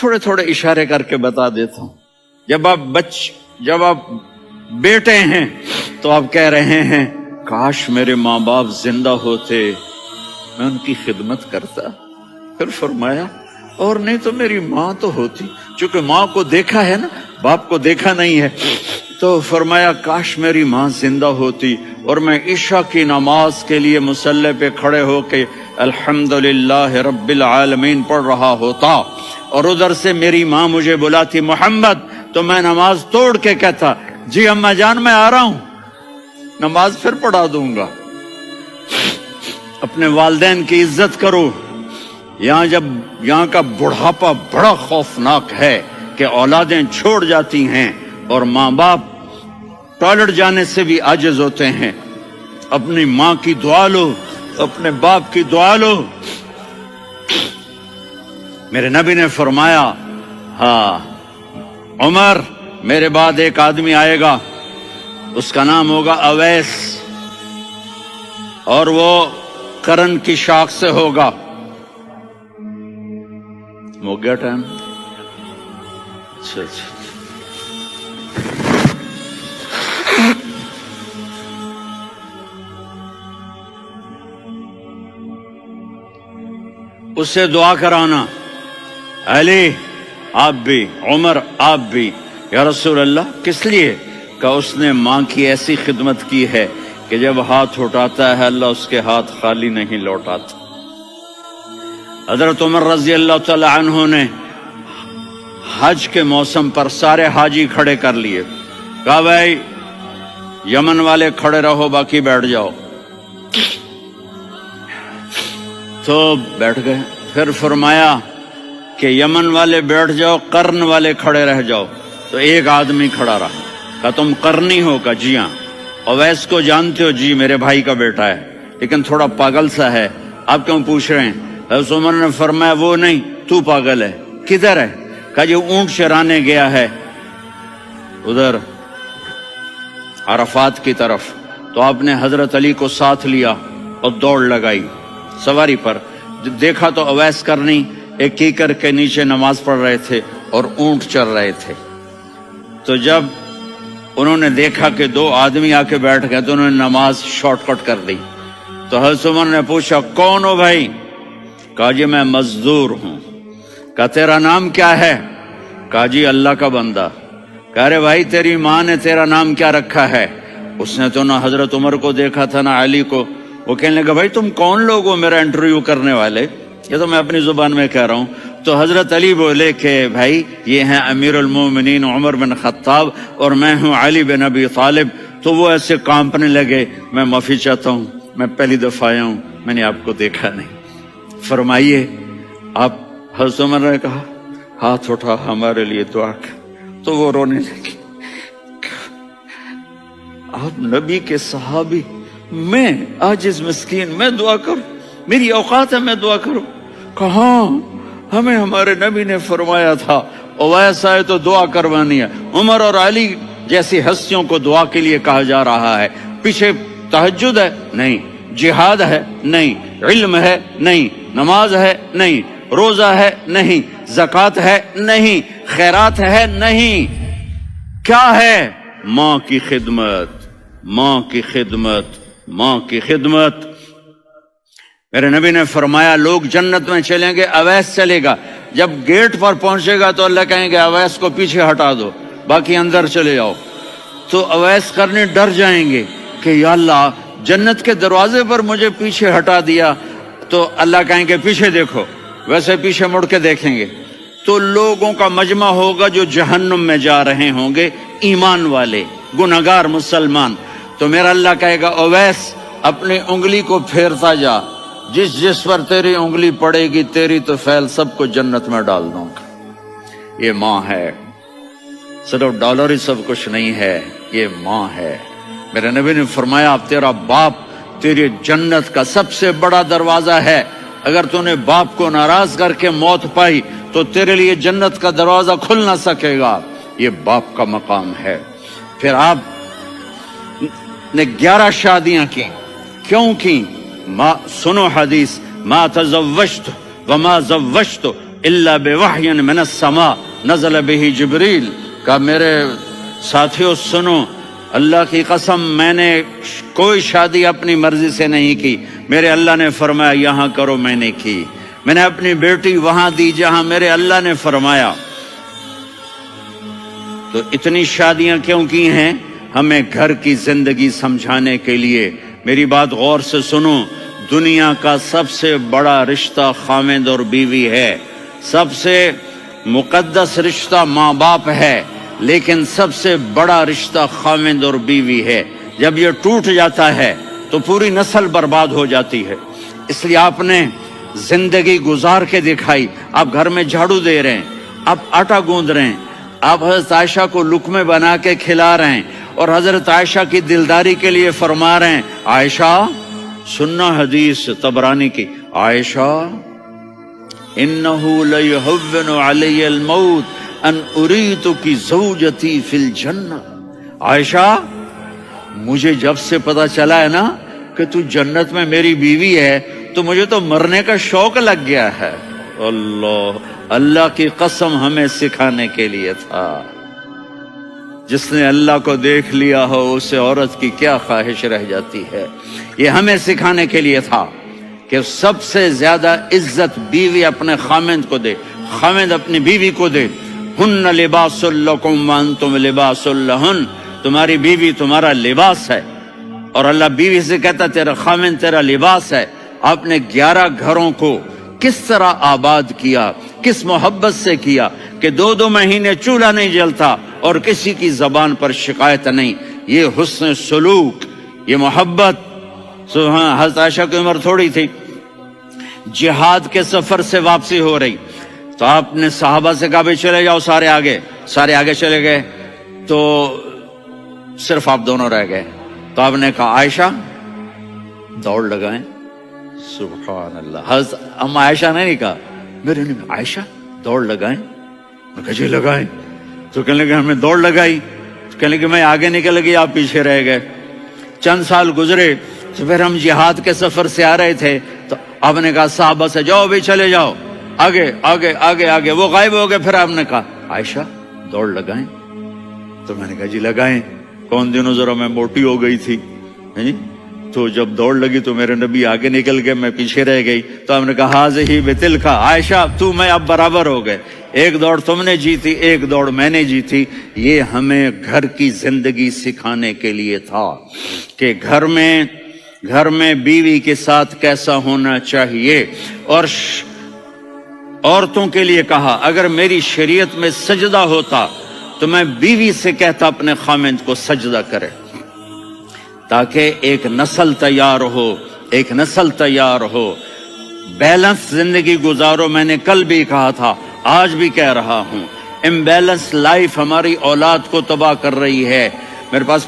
थोड़े थोड़े इशारे करके बता देता हूं। जब आप बेटे हैं तो आप कह रहे हैं काश मेरे माँ बाप जिंदा होते, मैं उनकी खिदमत करता। फिर फरमाया और नहीं तो मेरी माँ तो होती, चूंकि माँ को देखा है ना, बाप को देखा नहीं है, तो फरमाया काश मेरी माँ जिंदा होती और मैं इशा की नमाज के लिए मुसल्ले पे खड़े होके अल्हम्दुलिल्लाह रब्बिल आलमीन पढ़ रहा होता और उधर से मेरी माँ मुझे बुलाती मोहम्मद, तो मैं नमाज तोड़ के कहता जी अम्मा जान मैं आ रहा हूं, नमाज फिर पढ़ा दूंगा। अपने वालिदैन की इज्जत करो। यहाँ का बुढ़ापा बड़ा खौफनाक है कि औलादें छोड़ जाती हैं और माँ बाप टॉयलेट जाने से भी आजिज होते हैं। अपनी माँ की दुआ लो, अपने बाप की दुआ लो। मेरे नबी ने फरमाया हाँ उमर मेरे बाद एक आदमी आएगा, उसका नाम होगा अवैस और वो करन की शाख से होगा। हो गया टाइम? अच्छा अच्छा। उससे दुआ कराना, अली आप भी, उमर आप भी। या रसूल अल्लाह किस लिए? का उसने माँ की ऐसी खिदमत की है कि जब हाथ उठाता है अल्लाह उसके हाथ खाली नहीं लौटाता। हजरत उमर रजी अल्लाह तआला अन्हु ने हज के मौसम पर सारे हाजी खड़े कर लिए, कहा भाई यमन वाले खड़े रहो बाकी बैठ जाओ, तो बैठ गए। फिर फरमाया कि यमन वाले बैठ जाओ, कर्न वाले खड़े रह जाओ, तो एक आदमी खड़ा रहा। कहा तुम करनी हो? का जी हाँ। अवैस को जानते हो? जी मेरे भाई का बेटा है, लेकिन थोड़ा पागल सा है, आप क्यों पूछ रहे हैं? हज़रत उमर ने फरमाया वो नहीं, तू पागल है। किधर है? कहा जो ऊंट चराने गया है उधर अरफात की तरफ। तो आपने हजरत अली को साथ लिया और दौड़ लगाई सवारी पर। देखा तो अवैस करनी एक कीकर के नीचे नमाज पढ़ रहे थे और ऊंट चर रहे थे। तो जब उन्होंने देखा कि दो आदमी आके बैठ गए तो उन्होंने नमाज शॉर्टकट कर दी। तो हज़रत उमर ने पूछा कौन हो भाई? कहा जी मैं मजदूर हूं। कहा तेरा नाम क्या है? कहा जी अल्लाह का बंदा। कह रहे भाई तेरी माँ ने तेरा नाम क्या रखा है? उसने तो ना हजरत उमर को देखा था ना अली को। वो कहने लगा भाई तुम कौन लोग हो मेरा इंटरव्यू करने वाले? ये तो मैं अपनी जुबान में कह रहा हूं। तो हजरत अली बोले कि भाई ये हैं अमीरुल मोमिनीन उमर बिन खत्ताब और मैं हूं अली बिन अबी तालिब। तो वो ऐसे कांपने लगे, मैं माफी चाहता हूं, मैं पहली दफा आया हूं, मैंने आपको देखा नहीं, फरमाइए आप। हजरत उमर ने कहा हाथ उठा हमारे लिए दुआ कर। तो वो रोने लगी। आप नबी के सहाबी, मैं आजिज मिस्कीन, मैं दुआ करूं? मेरी औकात है मैं दुआ करूं? कहाँ? हमें हमारे नबी ने फरमाया था अवैस आए तो दुआ करवानी है। उमर और अली जैसी हस्तियों को दुआ के लिए कहा जा रहा है। पीछे तहज्जुद है? नहीं। जिहाद है? नहीं। इल्म है? नहीं। नमाज है? नहीं। रोजा है? नहीं। ज़कात है? नहीं। खैरात है? नहीं। क्या है? माँ की खिदमत, माँ की खिदमत, माँ की खिदमत। मेरे नबी ने फरमाया लोग जन्नत में चलेंगे, अवैस चलेगा। जब गेट पर पहुंचेगा तो अल्लाह कहेंगे अवैस को पीछे हटा दो, बाकी अंदर चले जाओ। तो अवैस करने डर जाएंगे कि या अल्लाह जन्नत के दरवाजे पर मुझे पीछे हटा दिया। तो अल्लाह कहेंगे पीछे देखो, वैसे पीछे मुड़ के देखेंगे तो लोगों का मजमा होगा जो जहन्नुम में जा रहे होंगे, ईमान वाले गुनहगार मुसलमान। तो मेरा अल्लाह कहेगा अवैस अपनी उंगली को फेरता जा, जिस जिस पर तेरी उंगली पड़ेगी तेरी तो फैल सबको जन्नत में डाल दूंगा। ये माँ है, सिर्फ डॉलर ही सब कुछ नहीं है, ये माँ है। मेरे नबी ने फरमाया अब तेरा बाप तेरी जन्नत का सबसे बड़ा दरवाजा है। अगर तूने बाप को नाराज करके मौत पाई तो तेरे लिए जन्नत का दरवाजा खुल ना सकेगा। ये बाप का मकाम है। फिर आप ने 11 शादियां की, क्यों की? सुनो हदीस, मा तज़व्वजतु व मा ज़व्वजतु इल्ला बिवहयिन मिनस समा नज़ल बिही जिब्रील। कहा मेरे साथियों सुनो, अल्लाह की कसम मैंने कोई शादी अपनी मर्जी से नहीं की, मेरे अल्लाह ने फरमाया यहाँ करो, मैंने की। मैंने अपनी बेटी वहां दी जहां मेरे अल्लाह ने फरमाया। तो इतनी शादियां क्यों की हैं? हमें घर की जिंदगी समझाने के लिए। मेरी बात गौर से सुनो, दुनिया का सबसे बड़ा रिश्ता खामिद और बीवी है, सबसे मुकद्दस रिश्ता माँ बाप है, लेकिन सबसे बड़ा रिश्ता खामिद और बीवी है। जब ये टूट जाता है तो पूरी नस्ल बर्बाद हो जाती है। इसलिए आपने जिंदगी गुजार के दिखाई। आप घर में झाड़ू दे रहे हैं, आप आटा गूंद रहे हैं, आप हजरत आयशा को लुकमे बना के खिला रहे हैं और हजरत आयशा की दिलदारी के लिए फरमा रहे हैं, आयशा सुन्ना हदीस तबरानी की, आयशा इन्नहु लयुहव्विनु अलैयल मौत अन उरीतु की ज़ौजती फिल जन्नह। आयशा मुझे जब से पता चला है ना कि तू जन्नत में मेरी बीवी है, तो मुझे तो मरने का शौक लग गया है। अल्लाह, अल्लाह की कसम हमें सिखाने के लिए था। जिसने अल्लाह को देख लिया हो उसे औरत की क्या ख्वाहिश रह जाती है। ये हमें सिखाने के लिए था कि सबसे ज्यादा इज्जत बीवी अपने खामिद को दे, खामिद अपनी बीवी को दे। हुन्ना लिबासुल लकुम व अंतुम लिबासुल लहुन, तुम्हारी बीवी तुम्हारा लिबास है। और अल्लाह बीवी से कहता तेरा खामिद तेरा लिबास है। आपने 11 घरों को किस तरह आबाद किया, किस मोहब्बत से किया कि 2-2 महीने चूल्हा नहीं जलता और किसी की जबान पर शिकायत नहीं। ये हुस्न सलूक, ये मोहब्बत। हाँ, हज़रत आयशा की उम्र थोड़ी थी, जिहाद के सफर से वापसी हो रही, तो आपने सहाबा से कहा भाई चले जाओ, सारे आगे चले गए, तो सिर्फ आप दोनों रह गए। तो आपने कहा आयशा दौड़ लगाएं। सुभान अल्लाह। हज़रत अम्मा आयशा ने नहीं कहा, मेरे ने आयशा दौड़ लगाएं। मैं कहा जी लगाएं। तो कहने लगे हमने दौड़ लगाई। तो कहने लगे मैं आगे निकल गई, आप पीछे रह गए। चंद साल गुजरे तो फिर हम जिहाद के सफर से आ रहे थे, तो आपने कहा साहबा से जाओ भाई चले जाओ, आगे आगे आगे आगे। वो गायब हो गए। फिर आपने कहा आयशा दौड़ लगाएं। तो मैंने कहा जी लगाएं। कौन दिनों जरा मैं मोटी हो गई थी, तो जब दौड़ लगी तो मेरे नबी आगे निकल गए, मैं पीछे रह गई। तो हमने कहा हाज़िही बितिलका, आयशा तू मैं अब बराबर हो गए, एक दौड़ तुमने जीती, एक दौड़ मैंने जीती। ये हमें घर की जिंदगी सिखाने के लिए था कि घर में बीवी के साथ कैसा होना चाहिए। और औरतों के लिए कहा अगर मेरी शरीयत में सजदा होता तो मैं बीवी से कहता अपने खामिद को सजदा करे, ताकि एक नस्ल तैयार हो, एक नस्ल तैयार हो। बैलेंस जिंदगी गुजारो। मैंने कल भी कहा था, आज भी कह रहा हूं, इम्बैलेंस लाइफ हमारी औलाद को तबाह कर रही है। मेरे पास